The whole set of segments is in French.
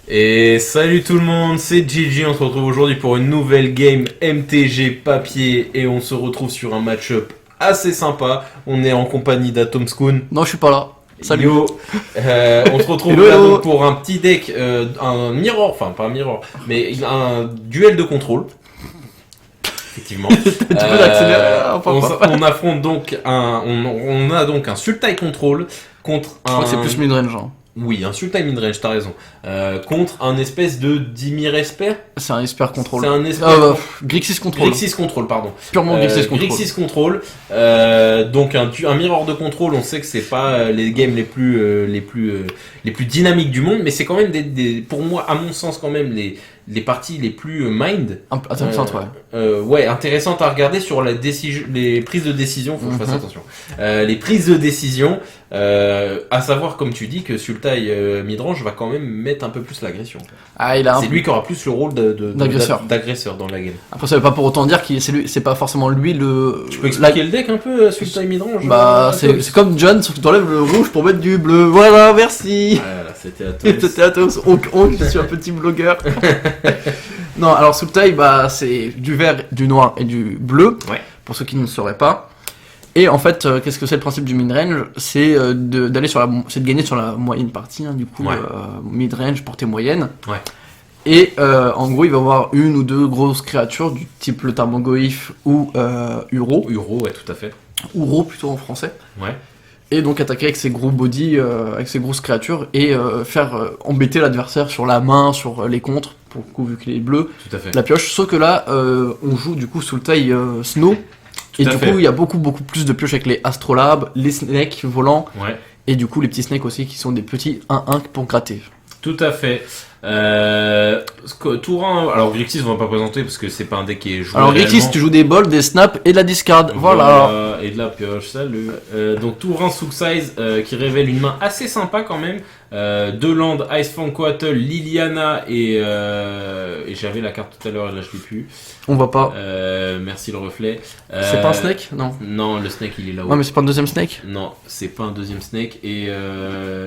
Et salut tout le monde, c'est Gigi, on se retrouve aujourd'hui pour une nouvelle game MTG papier et on se retrouve sur un match-up assez sympa. On est en compagnie d'Atom Spoon. Non, je suis pas là. Salut. Yo. On se retrouve Hello, là hello. donc pour un petit deck, un mirror, enfin pas un mirror, mais un duel de contrôle. Effectivement. Tu peux l'accélérer. On affronte donc on a donc un Sultai Control contre Je crois que c'est plus midrange. Hein. Oui, un Sultai Midrange, t'as raison. Contre un espèce de Dimir Esper. C'est un Esper Control. C'est un Esper. Grixis Control. Grixis Control, pardon. Purement Grixis Control. Grixis Control. Donc un mirror de contrôle, on sait que c'est pas les games les plus dynamiques du monde, mais c'est quand même pour moi, à mon sens, quand même les parties les plus mind. Intéressant, ouais. Ouais, intéressante à regarder sur les prises de décision, faut que je fasse attention. Les prises de décision, à savoir, comme tu dis, que Sultai Midrange va quand même mettre un peu plus l'agression. Ah, c'est lui qui aura plus le rôle d'agresseur dans la game. Après, ça veut pas pour autant dire que c'est pas forcément lui le. Tu peux expliquer le deck un peu, Sultai Midrange? Bah, c'est comme John, sauf que tu enlèves le rouge pour mettre du bleu. Voilà, merci. Voilà, c'était Atom. C'était Atos. Je suis un petit blogueur. Non, alors Sultai, bah, c'est du vert, du noir et du bleu. Ouais. Pour ceux qui ne le sauraient pas. Et en fait, qu'est-ce que c'est le principe du midrange? C'est d'aller c'est de gagner sur la moyenne partie, hein, du coup, ouais. Midrange, portée moyenne. Ouais. Et en gros, il va y avoir une ou deux grosses créatures du type le Tarmogoyf ou Uro. Uro, ouais, tout à fait. Uro plutôt en français. Ouais. Et donc attaquer avec ses gros body, avec ses grosses créatures et faire embêter l'adversaire sur la main, sur les contres, pour le coup, vu qu'il est bleu, tout à fait. la pioche. Sauf que là, on joue du coup Sultai Snow. Et du coup, il y a beaucoup plus de pioches avec les Astrolabes, les snakes volants, ouais. Et du coup, les petits snakes aussi qui sont des petits 1-1 pour gratter. Tout à fait. Tourin, alors Grixis on va pas présenter parce que c'est pas un deck qui est joué. Alors Grixis, tu joues des balls, des snaps et de la discard. Voilà. Et de la pioche, salut. Donc Tourin Suksize qui révèle une main assez sympa quand même. Deux landes, Icefang Coatl, Liliana et j'avais la carte tout à l'heure et là je l'ai plus. On voit pas. Merci le reflet. C'est pas un snake? Non. Non, le snake il est là-haut. Ouais, mais c'est pas un deuxième snake? Non, c'est pas un deuxième snake. Et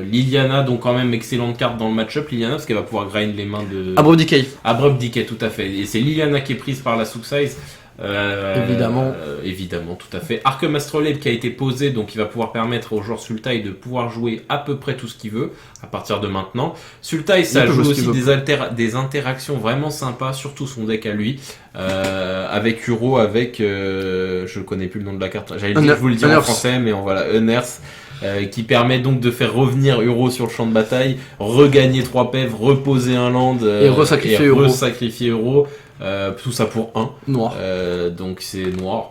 Liliana, donc quand même excellente carte dans le match-up, Liliana, parce qu'elle va pouvoir grind les mains de. Abrupt Decay. Abrupt Decay, tout à fait. Et c'est Liliana qui est prise par la Suksize. Évidemment. Évidemment, tout à fait. Arkham Astrolabe qui a été posé, donc il va pouvoir permettre au joueur Sultai de pouvoir jouer à peu près tout ce qu'il veut à partir de maintenant. Sultai, ça joue aussi des interactions vraiment sympas, surtout son deck à lui, avec Uro, avec je connais plus le nom de la carte. J'allais vous le dire en français, mais voilà, Unearth. Qui permet donc de faire revenir Uro sur le champ de bataille, regagner 3 PEV, reposer un land et resacrifier Uro. Tout ça pour 1. Noir. Donc c'est noir.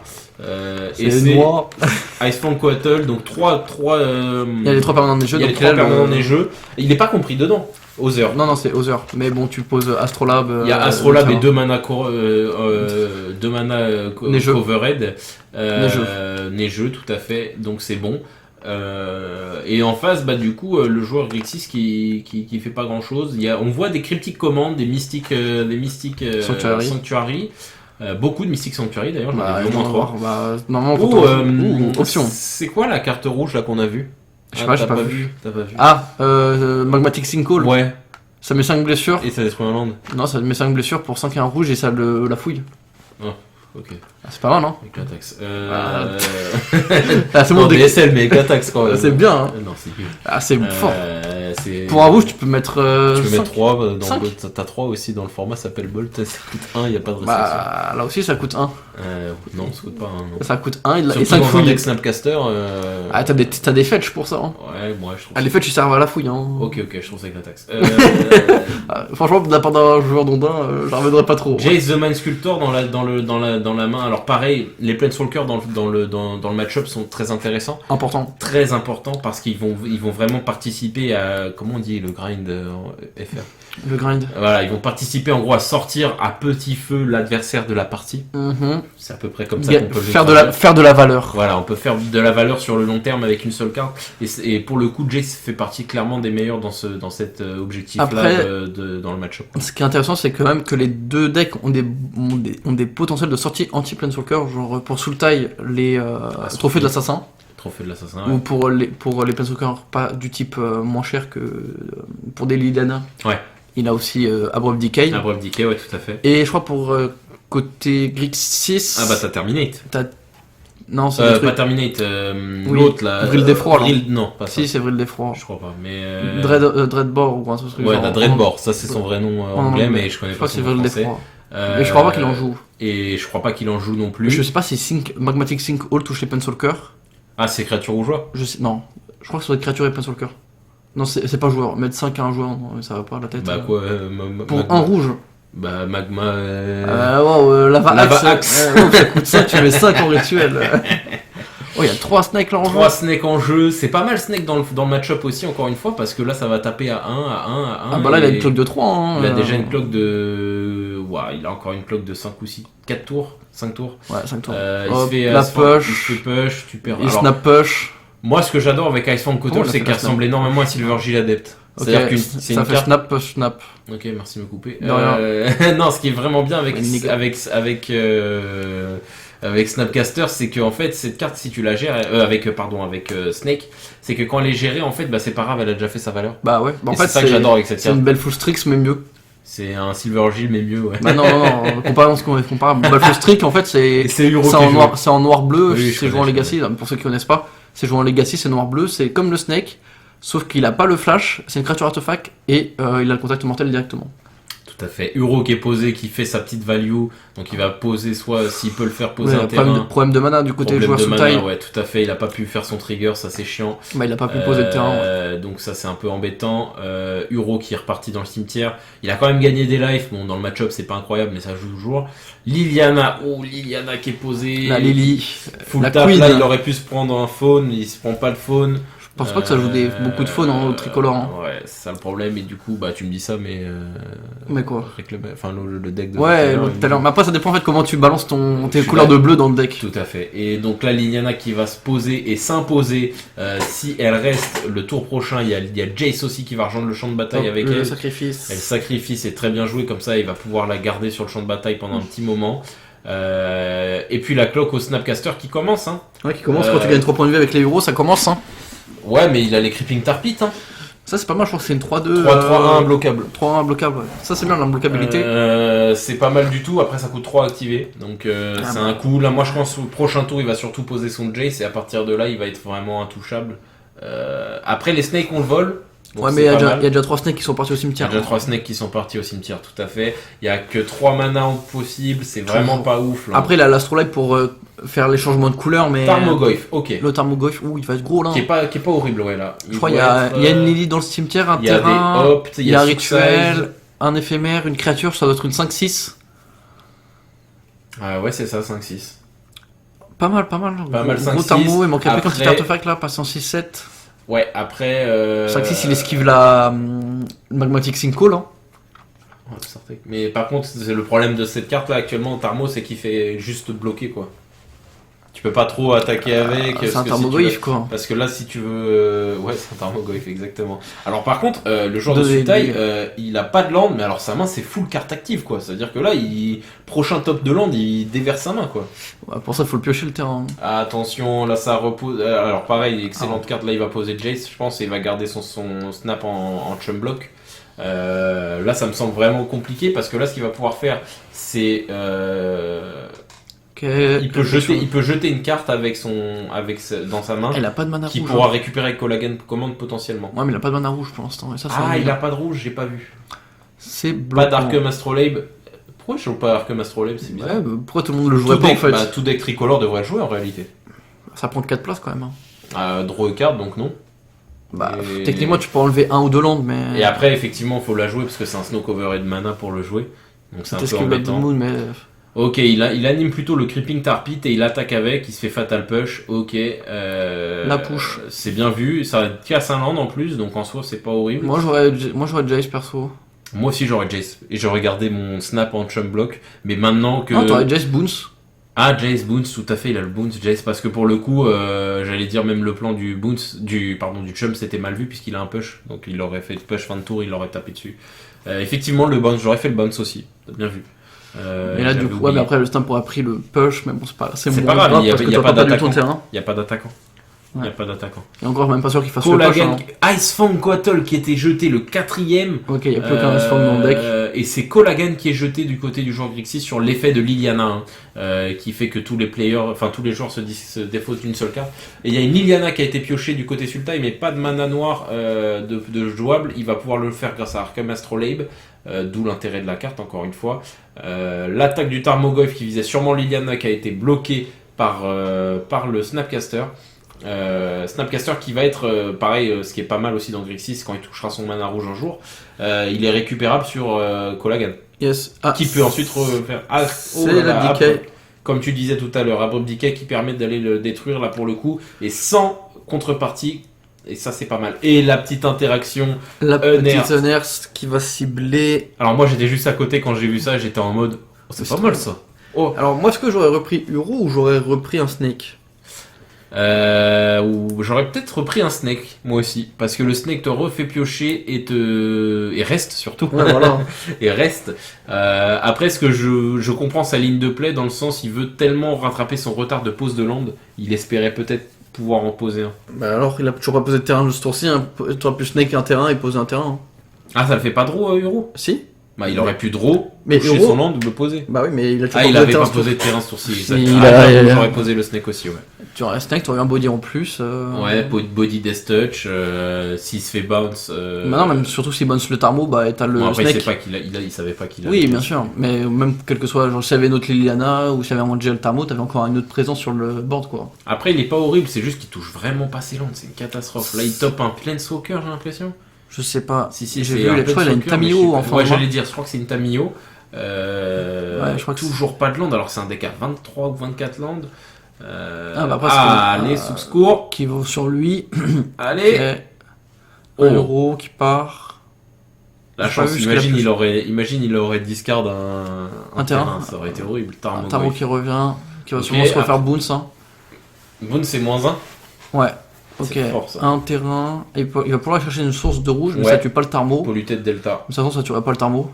Et c'est noir. Icefang Coatl, donc 3. Il y a les 3 permanents des jeux. Il y a les 3 permanents des jeux. Il n'est pas compris dedans. Other. Non, c'est Other. Mais bon, tu poses Astrolabe. Il y a Astrolabe et 2 mana Covered. Neigeux, tout à fait. Donc c'est bon. Et en face, bah du coup, le joueur Grixis qui fait pas grand chose. On voit des cryptiques commandes, des mystiques Sanctuary. Beaucoup de Mystic Sanctuary d'ailleurs, j'en ai vu au moins 3. Normalement, option. C'est quoi la carte rouge là qu'on a vue? Je sais pas, j'ai pas vu. T'as pas vu. Ah, Magmatic Sinkhole. Ouais. Ça met 5 blessures. Et ça détruit un land. Non, ça met 5 blessures pour 5 et un rouge et ça la fouille. Oh, ok. Ah, c'est pas mal, non? Avec l'Atax. C'est mon DSL, mais avec l'Atax quand même. C'est bien, hein. Non, c'est bien. Ah, c'est fort. Pour un rouge, tu peux mettre. Tu peux mettre 3. T'as 3 aussi dans le format, ça s'appelle Bolt. Ça coûte 1, il n'y a pas de restriction. Bah, là aussi, ça coûte 1. Non, ça coûte pas 1. Non. Ça coûte 1 et 5 fouilles. Avec Snapcaster. Ah, t'as des fetch pour ça. Hein. Ouais, moi je trouve. Ah, les fetch ils servent à la fouille. Hein. Ok, je trouve ça avec la taxe. Franchement, de la part d'un joueur d'Ondin, j'en reviendrai pas trop. Jace the Mind Sculptor dans la main. Alors, pareil, les Planeswalkers dans le match-up sont très intéressants. Très importants parce qu'ils vont vraiment participer à. Comment on dit le grind en FR? Le grind. Voilà, ils vont participer en gros à sortir à petit feu l'adversaire de la partie. C'est à peu près comme ça qu'on peut faire de la valeur. Voilà, on peut faire de la valeur sur le long terme avec une seule carte. Et pour le coup, Jace fait partie clairement des meilleurs dans cet objectif-là. Après, dans le match-up. Ce qui est intéressant, c'est quand même que les deux decks ont des potentiels de sortie anti-Planeswalker. Genre pour Sultai, les trophées de l'assassin. Trophée de l'assassin. Ou pour les Planeswalkers pas du type moins cher que pour des Liliana. Ouais. Il a aussi Abrupt Decay. Abrupt Decay, ouais, tout à fait. Et je crois pour côté Grixis... Ah bah t'as Terminate. Non, c'est pas Terminate, l'autre là. Vril d'Effroi, non, pas ça. Si, c'est Vril d'Effroi. Je crois pas, mais... Dreadbore ou un truc ouais, genre. Dreadbore, ça c'est son vrai nom anglais, mais je connais pas son nom français. Mais je crois pas qu'il en joue. Et je crois pas qu'il en joue non plus. Je sais pas si Magmatic Sinkhole touche les Pensalker. Ah, c'est créature ou joueur? Non, je crois que ça doit être créature et Pensalker. Non, c'est pas joueur. Mettre 5 à un joueur, non, ça va pas la tête. Bah quoi pour un rouge. Bah magma... Lava Axe. Ça coûte ça, tu mets 5 en rituel. Oh, il y a 3 snakes là en jeu. 3 snakes en jeu. C'est pas mal snake dans le match-up aussi, encore une fois, parce que là ça va taper à 1, à 1, à 1. Ah bah là il a une cloque de 3. Hein, il a déjà une cloque de... Ouah, il a encore une cloque de 5 ou 6... 4 tours 5 tours. Ouais, 5 tours. Il se fait push. Il se fait push, tu perds. Il snap push. Moi, ce que j'adore avec Icefang Kotal, c'est qu'elle ressemble énormément à Silvergill Adept. C'est-à-dire que c'est une carte... snap, push, snap. Ok, merci de me couper. Non, ce qui est vraiment bien avec Snapcaster, c'est que en fait cette carte, si tu la gères avec Snake, c'est que quand elle est gérée, en fait, bah c'est pas grave, elle a déjà fait sa valeur. Bah ouais. Bah, en fait, c'est ça que j'adore avec cette carte. C'est une belle Fullstrix mais mieux. C'est un Silvergill mais mieux, ouais. Bah non, comparé à ce qu'on compare. Balfostric, en fait, c'est en noir-bleu, oui, c'est joué en Legacy. Pour ceux qui connaissent pas, c'est joué en Legacy, c'est noir-bleu, c'est comme le Snake, sauf qu'il a pas le flash, c'est une créature artefact et il a le contact mortel directement. Tout à fait. Uro qui est posé, qui fait sa petite value, donc il va poser soit s'il peut le faire poser un terrain. Problème de mana du côté joueur sous taille. Ouais, tout à fait. Il a pas pu faire son trigger, ça c'est chiant. Bah il a pas pu poser le terrain. Ouais. Donc ça c'est un peu embêtant. Uro qui est reparti dans le cimetière. Il a quand même gagné des lives. Bon dans le match-up c'est pas incroyable mais ça joue toujours. Liliana qui est posée. La Lily. Full la tap, là il aurait pu se prendre un faune, il se prend pas le faune. Je pense pas que ça joue beaucoup de faune en tricolore. Hein. Ouais, c'est ça le problème. Et du coup, bah tu me dis ça, mais. Mais quoi enfin, le deck de. Ouais, tout à l'heure. Mais après, ça dépend en fait comment tu balances tes couleurs de bleu dans le deck. Tout à fait. Et donc là, Liliana qui va se poser et s'imposer. Si elle reste le tour prochain, il y a Jace aussi qui va rejoindre le champ de bataille avec elle. Sacrifice. Elle sacrifice, c'est très bien joué. Comme ça, il va pouvoir la garder sur le champ de bataille pendant un petit moment. Et puis la cloque au Snapcaster qui commence. Hein. Ouais, qui commence quand tu gagnes 3 points de vie avec les euros, ça commence. Hein. Ouais, mais il a les Creeping Tarpit. Hein. Ça, c'est pas mal, je crois que c'est une 3-2. 3-3-1 bloquable. 3-1 bloquable, ouais. Ça, c'est bien, l'imbloquabilité. C'est pas mal du tout. Après, ça coûte 3 à activer. Donc, c'est un coup. Là, moi, je pense au prochain tour, il va surtout poser son Jace. Et à partir de là, il va être vraiment intouchable. Après, les Snakes, on le vole. Donc ouais, mais il y a déjà 3 snakes qui sont partis au cimetière. Il y a déjà 3 snakes qui sont partis au cimetière, tout à fait. Il y a que 3 mana possibles, c'est vraiment pas ouf. Là. Après, il a l'Astrolabe pour faire les changements de couleur, mais. Tarmogoyf, ok. Le Tarmogoyf, il va être gros là. Qui est pas horrible, ouais, là. Je crois qu'il y a une Lily dans le cimetière, un terrain. Il y a un rituel, un éphémère, une créature, ça doit être une 5-6. Ah ouais, c'est ça, 5-6. Pas mal. Pas mal, 5-6. Gros Tarmo, il manquait un petit artefact là, passé en 6-7. Ouais, après. 5-6, il esquive la Magmatic Sinkhole. Hein. Mais par contre, c'est le problème de cette carte là actuellement, Tarmo, c'est qu'il fait juste bloquer quoi. Tu peux pas trop attaquer avec. C'est un Tarmogoyf quoi. Parce que là, si tu veux. Ouais, c'est un Tarmogoyf, exactement. Alors par contre, le joueur de Sultai, il a pas de land, mais alors sa main c'est full carte active quoi. C'est-à-dire que là, prochain top de land, il déverse sa main quoi. Ouais, pour ça, il faut le piocher le terrain. Attention, là ça repose. Alors pareil, excellente carte, là il va poser Jace, je pense, et il va garder son snap en chum block. Là, ça me semble vraiment compliqué parce que là, ce qu'il va pouvoir faire, c'est. Il peut jeter une carte dans sa main. Il a pas de mana qui rouge. Pourra récupérer avec Collagen Command potentiellement. Ouais, mais il a pas de mana rouge pour l'instant. Et ça, il a pas de rouge, j'ai pas vu. C'est bloquant. Pas d'Arkham Astrolabe. Pourquoi je joue pas Arkham Astrolabe, c'est bizarre. Ouais, pourquoi tout le monde le jouerait pas en fait. Tout deck tricolore devrait le jouer en réalité. Ça prend 4 places quand même. Draw a card, donc non. Techniquement, tu peux enlever 1 ou 2 landes, mais. Et après, effectivement, il faut la jouer parce que c'est un Snow Cover et de mana pour le jouer. Donc c'est un peu embêtant. Mais... Ok, il anime plutôt le Creeping Tarpit et il attaque avec, il se fait Fatal Push. Ok. La push. C'est bien vu, ça casse un land en plus, donc en soi, c'est pas horrible. Moi, j'aurais Jace perso. Moi aussi, j'aurais Jace. Et j'aurais gardé mon snap en chum block. Mais maintenant que. Non, t'aurais Jace Boons. Ah, Jace Boons, tout à fait, il a le Boons, Jace, parce que pour le coup, j'allais dire même le plan du Boons, du chum, c'était mal vu puisqu'il a un push, donc il aurait fait push fin de tour, il l'aurait tapé dessus. Effectivement, le bounce, j'aurais fait le bounce aussi, t'as bien vu. Et là, du coup, ouais, mais après, le stamp aurait pris le push, mais bon, c'est pas grave, c'est pas grave, il n'y a pas d'attaquant. terrain. Il n'y a pas d'attaquant. Il n'y a pas d'attaquant. Et encore même pas sûr qu'il fasse le push. Icefang Quattle qui était jeté le 4ème. Ok, il n'y a plus aucun Icefang dans le deck. Et c'est Colagan qui est jeté du côté du joueur Grixis sur l'effet de Liliana, qui fait que tous les joueurs se défaussent d'une seule carte. Et il y a une Liliana qui a été piochée du côté Sultai, mais pas de mana noire de jouable. Il va pouvoir le faire grâce à Arkham Astrolabe, d'où l'intérêt de la carte, encore une fois. L'attaque du Tarmogoyf qui visait sûrement Liliana qui a été bloquée par le Snapcaster. Snapcaster qui va être pareil, ce qui est pas mal aussi dans Grixis quand il touchera son mana rouge un jour, il est récupérable sur Colagan, qui peut ensuite refaire c'est la Decay, comme tu disais tout à l'heure, Abrupt Decay qui permet d'aller le détruire là pour le coup et sans contrepartie, et ça c'est pas mal. Et la petite interaction petite Unearth qui va cibler. Alors moi j'étais juste à côté quand j'ai vu ça, j'étais en mode c'est pas mal ça. Alors moi est-ce que j'aurais repris Uro ou j'aurais repris un Snake? Ou j'aurais peut-être repris un Snake, moi aussi, parce que le Snake te refait piocher et reste surtout. Ouais, voilà. Et reste. Après, ce que je comprends sa ligne de play, dans le sens, il veut tellement rattraper son retard de pose de land, il espérait peut-être pouvoir en poser un. Bah alors, il a toujours pas posé de terrain ce tour-ci, hein. Tu aurais pu Snake un terrain et poser un terrain. Hein. Ah, ça le fait pas draw, Uro? Si. Bah, il aurait pu draw, toucher son land, le poser. Bah oui, mais il a toujours il avait pas posé de terrain ce tour-ci. J'aurais posé le Snake aussi, ouais. Tu aurais un Snake, tu aurais un body en plus. Ouais, body Death Touch, s'il se fait bounce. Bah non, même surtout s'il bounce le Tarmo, bah t'as le après, Snake. Il savait pas qu'il avait. Oui, bien sûr, mais même quel que soit, genre s'il y avait une autre Liliana ou s'il y avait un Angel Tarmo, t'avais encore une autre présence sur le board quoi. Après, il est pas horrible, c'est juste qu'il touche vraiment pas ses landes, c'est une catastrophe. Là, il top un Planeswalker, j'ai l'impression. Je sais pas. Si, j'ai vu, je crois qu'il a une Tamiyo en format. Ouais, j'allais dire, je crois que c'est une Tamiyo. Ouais, je crois que toujours pas de land, alors c'est un deck à 23 ou 24 landes. Après, allez, Subscore qui vaut sur lui. Allez, okay. 1 euro qui part. La chance, imagine il aurait discard un terrain, ça aurait été horrible. Un Tarmo qui revient, qui va sûrement se refaire Boons. Hein. Boons c'est -1. Ouais. Ok, fort, un terrain, il va pouvoir chercher une source de rouge, mais ça tue pas le Tarmo. Polluté de Delta. De toute façon, ça tuerait pas le Tarmo.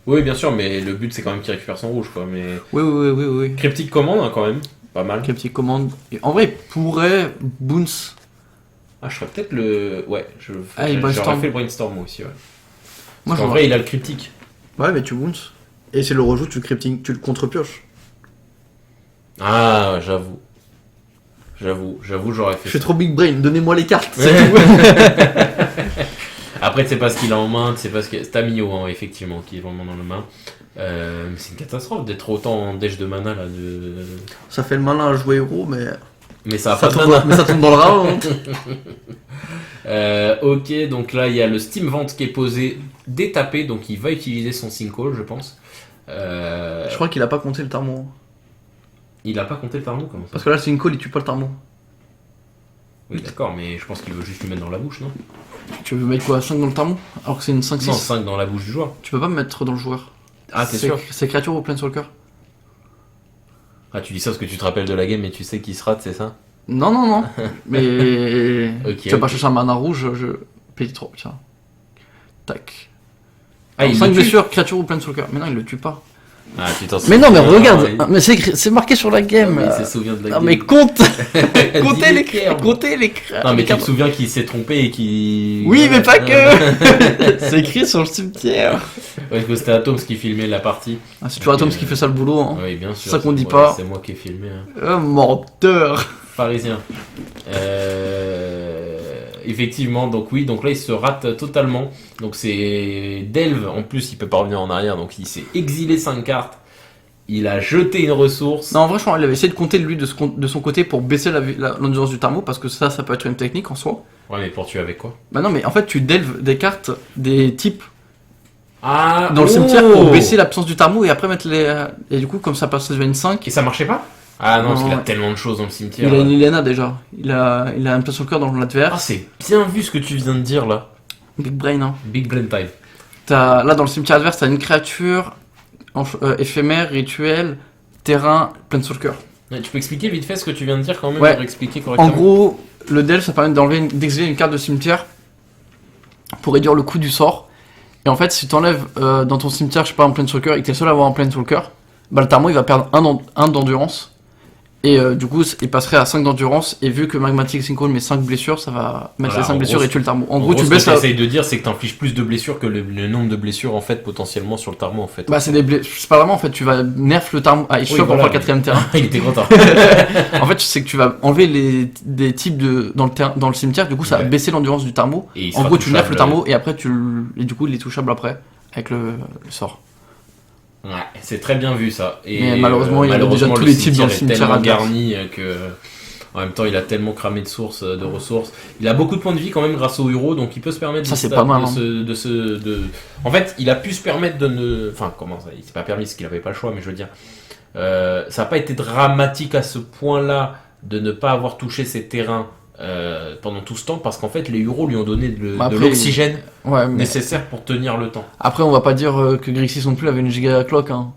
Oui, bien sûr, mais le but c'est quand même qu'il récupère son rouge, quoi. Mais... Oui. Cryptic Command, hein, quand même, pas mal. Cryptic Command. En vrai, il pourrait Boons. Ah, je ferais peut-être le. Ouais, j'aurais fait le Brainstorm moi aussi, ouais. Parce qu'en vrai, il a le Cryptic. Ouais, mais tu Boons. Et c'est le rejoue, tu le Cryptic, tu le contre-pioches. Ah, j'avoue, j'aurais fait. Je suis trop big brain, donnez-moi les cartes, c'est tout. Après, tu sais pas ce qu'il a en main, tu sais pas ce que. C'est Tamiyo, hein, effectivement, qui est vraiment dans la main. C'est une catastrophe d'être autant en dèche de mana là. Ça fait le malin à jouer héros, mais ça a pas de mana. Mais ça tombe dans le round. Ok, donc là il y a le Steam Vent qui est posé, détapé, donc il va utiliser son Sinkhole, je pense. Je crois qu'il a pas compté le Tarmo. Il a pas compté le Tarmo, comment ça? Parce que là, le Sinkhole il tue pas le Tarmo. Oui, d'accord, mais je pense qu'il veut juste le mettre dans la bouche, non? Tu veux mettre quoi, 5 dans le Tarmo? Alors que c'est une 5-6. Non, 5 dans la bouche du joueur. Tu peux pas me mettre dans le joueur. Ah, t'es sûr? C'est créature au Planeswalker. Ah, tu dis ça parce que tu te rappelles de la game mais tu sais qu'il se rate, c'est ça? Non. Mais. Okay, tu vas pas chercher un mana rouge, je paye trop, tiens. Tac. Ah, il 5 blessures, créature ou Planeswalker. Mais non, il le tue pas. Ah, tu t'en mais non, mais regarde, mais c'est marqué sur la game. Non, mais il se souvient de la game. Mais compte comptez les crêpes. Non, mais tu te souviens qu'il s'est trompé et qu'il. Oui, mais pas que. C'est écrit sur le cimetière. Ouais, parce que c'était Atoms qui filmait la partie. Ah, c'est toujours Atoms qui fait ça le boulot. Hein. Oui, bien sûr. C'est ça qu'on dit pas. C'est moi qui ai filmé. Hein. Menteur. Parisien. Effectivement, donc là il se rate totalement. Donc c'est Delve, en plus il peut pas revenir en arrière, donc il s'est exilé 5 cartes. Il a jeté une ressource. Non, en vrai, je crois qu'il avait essayé de compter lui de son côté pour baisser l'endurance du Tarmo, parce que ça peut être une technique en soi. Ouais, mais pour tuer avec quoi? Bah non, mais en fait tu delves des cartes, des types dans le cimetière pour baisser l'absence du Tarmo et après mettre les. Et du coup, comme ça passe à une 5. Et ça marchait pas? Ah non, parce qu'il a tellement de choses dans le cimetière. Il a une Liliana déjà. Il a un Planeswalker dans l'adverse. Ah, c'est bien vu ce que tu viens de dire là. Big brain, hein. Big brain time. Là, dans le cimetière adverse, t'as une créature éphémère, rituel, terrain, Planeswalker. Ouais, tu peux expliquer vite fait ce que tu viens de dire quand même pour expliquer correctement? En gros, le delve, ça permet d'exiler une carte de cimetière pour réduire le coût du sort. Et en fait, si tu enlèves dans ton cimetière, je sais pas, un Planeswalker et que t'es seul à avoir un Planeswalker, bah le Tarmo il va perdre un d'endurance. Et du coup, il passerait à 5 d'endurance, et vu que Magmatic Synchro met 5 blessures, ça va mettre les 5 blessures et tuer le Tarmo. En gros, tu baisses. Ce que t'essayes de dire, c'est que t'infliges plus de blessures que le nombre de blessures, en fait, potentiellement sur le Tarmo, en fait. Bah, c'est pas vraiment, en fait, tu vas nerf le Tarmo. Ah, il chope pour le 4ème terrain. Il était content. En fait, c'est que tu vas enlever des types dans le cimetière, du coup, ça va baisser l'endurance du Tarmo. En gros, tu nerfs le Tarmo, et après, et du coup, il est touchable après, avec le sort. Ouais, c'est très bien vu ça. Et mais malheureusement, il y a déjà tous les types dans le cimetière. Il est tellement garni que, en même temps, il a tellement cramé de ressources. Il a beaucoup de points de vie quand même grâce au Uro, donc il peut se permettre ça, c'est pas mal, En fait, il a pu se permettre de ne. Enfin, comment ça? Il s'est pas permis parce qu'il avait pas le choix, mais je veux dire, ça n'a pas été dramatique à ce point-là de ne pas avoir touché ces terrains. Pendant tout ce temps, parce qu'en fait les Uros lui ont donné de l'oxygène nécessaire pour tenir le temps. Après, on va pas dire que Grixis non plus avait une giga clock. Hein.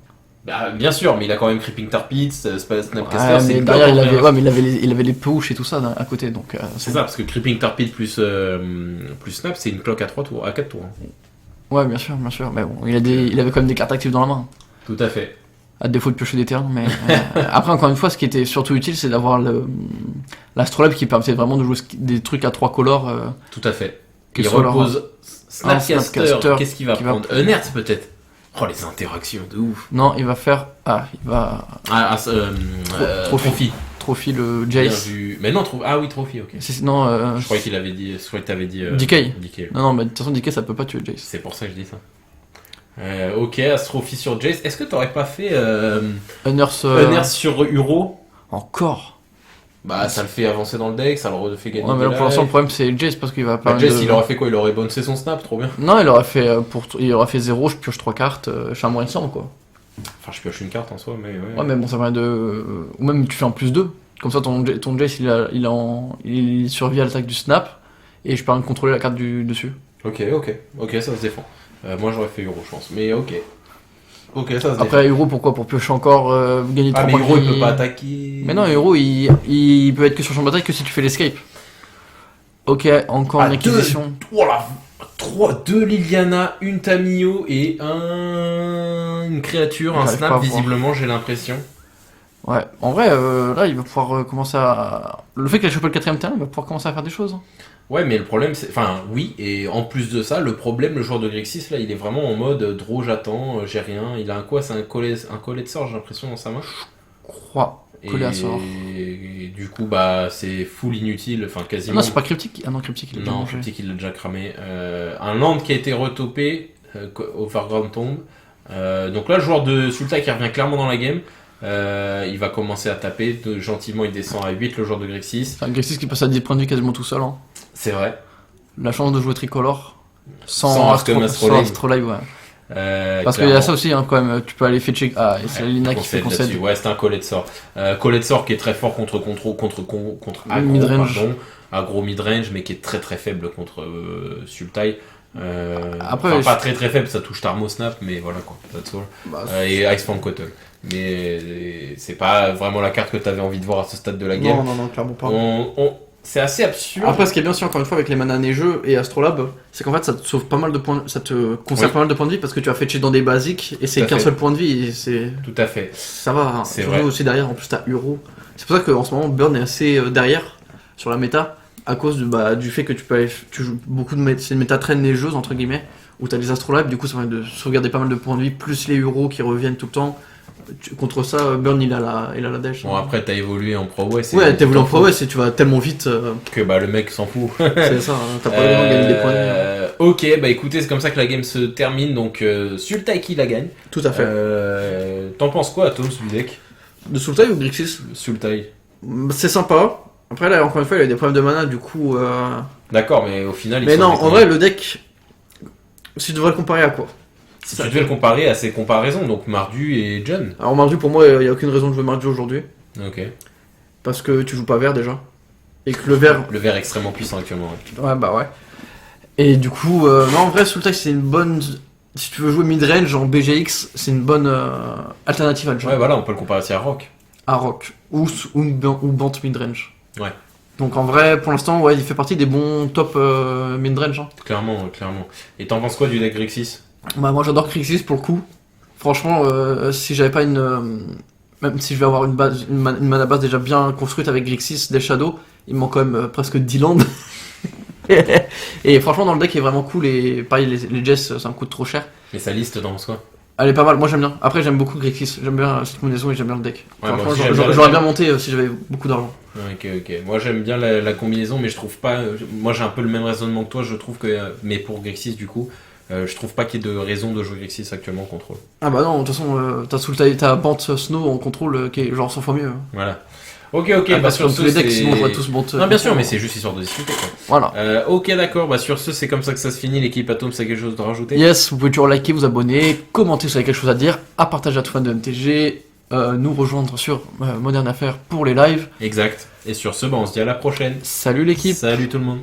Bah, bien sûr, mais il a quand même Creeping Tar Pits, Snapcaster. Mais derrière, il avait les push et tout ça à côté. Donc, c'est ça, parce que Creeping Tar Pits plus Snap, c'est une clock à 4 tours. Hein. Ouais, bien sûr. Mais bon, il avait quand même des cartes actives dans la main. Tout à fait. À défaut de piocher des terrains, mais après, encore une fois, ce qui était surtout utile, c'est d'avoir l'Astrolabe qui permettait vraiment de jouer des trucs à 3 colors. Tout à fait. Il repose Snapcaster, qu'est-ce qu'il va prendre? Unearth peut-être. Oh, les interactions de ouf. Non, il va faire. Trophy le Jace. Mais non, Trophy, ok. Non, je croyais qu'il avait dit. Je croyais que t'avais dit. Decay. Non, mais de toute façon, Decay ça peut pas tuer Jace. C'est pour ça que je dis ça. Ok, Astrophy sur Jace. Est-ce que t'aurais pas fait Unearth sur Uro? Encore? Bah, ça le fait avancer dans le deck, ça le refait gagner. Ouais, mais là, pour l'instant, le problème c'est Jace parce qu'il va pas. Jace, il aurait fait quoi? Il aurait boncé son snap, trop bien. Non, il aurait fait 0, je pioche 3 cartes, je fais un moins 100 quoi. Enfin, je pioche une carte en soi, mais ouais. Ouais, mais bon, ça permet de. Ou même tu fais un plus 2. Comme ça, ton Jace il survit à l'attaque du snap et je peux contrôler la carte dessus. Ok, ça se défend. Moi j'aurais fait Uro, je pense, mais ok. Ok, ça se défend. Après, Uro, pourquoi? Pour piocher encore, gagner 3 points. Mais Uro il peut pas attaquer. Mais non, Uro il peut être que sur champ de bataille que si tu fais l'escape. Ok, encore une acquisition. Voilà, 2 Liliana, une Tamio et une créature, un snap, visiblement, j'ai l'impression. Ouais, en vrai, là, il va pouvoir commencer à. Le fait qu'il a chopé le 4ème terrain, il va pouvoir commencer à faire des choses. Ouais, mais le problème, c'est. Enfin, oui, et en plus de ça, le problème, le joueur de Grixis, là, il est vraiment en mode draw, j'attends, j'ai rien. Il a un quoi? C'est un collet de sort, j'ai l'impression, dans sa main. Je crois. Collet à sort. Et du coup, bah, c'est full inutile, enfin, quasiment. Non, c'est pas cryptique. Ah non, cryptique, il l'a déjà mangé. Non, cryptique, il l'a déjà cramé. Un land qui a été retopé, Overground Tomb. Donc là, le joueur de Sultai qui revient clairement dans la game. Il va commencer à taper, gentiment il descend à 8 le joueur de Grixis. Un Grixis qui passe à 10 points de vie quasiment tout seul. Hein. C'est vrai. La chance de jouer tricolore sans Astrolabe, ouais. Parce qu'il y a ça aussi, hein, quand même, tu peux aller fetcher. Ah, et c'est Lina qui fait concède. Ouais, c'est un collet de sort. Collet de sort qui est très fort contre aggro, midrange. Aggro midrange, mais qui est très très faible contre Sultai. Après, pas très très faible, ça touche Tarmo Snap, mais voilà quoi, that's all. Et Iceform Cottle. Mais c'est pas vraiment la carte que t'avais envie de voir à ce stade de la game. Non, clairement pas. C'est assez absurde. Après, ce qui est bien sûr, encore une fois, avec les manas neigeux et Astrolabe, c'est qu'en fait, ça te sauve pas mal de points, ça te conserve pas mal de points de vie parce que tu as fetché dans des basiques et c'est qu'un seul point de vie. Et c'est... Tout à fait. Ça va, hein. C'est vrai. Aussi derrière, en plus, t'as Uro. C'est pour ça qu'en ce moment, Burn est assez derrière sur la méta à cause du fait que tu joues beaucoup c'est une méta très neigeuse, entre guillemets, où t'as les Astrolabes, du coup, ça permet de sauvegarder pas mal de points de vie, plus les Uro qui reviennent tout le temps. Contre ça, Burn il a la dash. Bon, après, t'as évolué en Pro West. Ouais, t'as évolué en Pro West et tu vas tellement vite. Que bah, le mec s'en fout. C'est ça, hein, t'as pas vraiment gagné des points de vie. Ok, bah écoutez, c'est comme ça que la game se termine. Donc, Sultai qui la gagne. Tout à fait. T'en penses quoi, Tom, du deck? De Sultai ou Grixis? Sultai. C'est sympa. Après, là, encore une fois, il y a des problèmes de mana, du coup. D'accord, mais au final. Mais non, en vrai, le deck. Si tu devrais le comparer à quoi? Si tu devais le comparer à ses comparaisons, donc Mardu et John. Alors Mardu, pour moi, il n'y a aucune raison de jouer Mardu aujourd'hui. Ok. Parce que tu joues pas vert déjà. Et que le vert... Le vert est extrêmement puissant actuellement. Ouais, bah ouais. Et du coup, non, en vrai, Sultai, c'est une bonne... Si tu veux jouer mid-range en BGX, c'est une bonne alternative à John. Ouais, voilà, on peut le comparer aussi à Rock. À Rock. Ou Bant mid-range. Ouais. Donc en vrai, pour l'instant, ouais, il fait partie des bons top mid-range. Hein. Clairement. Et t'en penses quoi du deck Grixis? Bah moi j'adore Grixis pour le coup. Franchement, si j'avais pas une Même si je vais avoir une mana base déjà bien construite avec Grixis, des Shadows, il me manque quand même presque 10 landes. Et franchement, dans le deck, il est vraiment cool. Et pareil, les Jess, ça me coûte trop cher. Mais sa liste dans quoi? Elle est pas mal, moi j'aime bien. Après, j'aime beaucoup Grixis, j'aime bien cette combinaison et j'aime bien le deck. Ouais, franchement, j'aurais bien monté si j'avais beaucoup d'argent. Ok. Moi j'aime bien la combinaison, mais je trouve pas. Moi j'ai un peu le même raisonnement que toi, je trouve que. Mais pour Grixis, du coup. Je trouve pas qu'il y ait de raison de jouer Grixis actuellement en contrôle. Ah bah non, de toute façon, t'as Bant Snow en contrôle qui est genre 100 fois mieux. Voilà. Ok, parce que tous les decks, sinon on voit tous Bant. Non, bien sûr, mais c'est juste histoire de discuter quoi. Voilà. Ok, d'accord, bah sur ce, c'est comme ça que ça se finit. L'équipe Atom, ça a quelque chose de rajouter? Yes, vous pouvez toujours liker, vous abonner, commenter si vous avez quelque chose à dire, à partager à tout fan de MTG, nous rejoindre sur Modern Affaires pour les lives. Exact. Et sur ce, bah on se dit à la prochaine. Salut l'équipe. Salut tout le monde.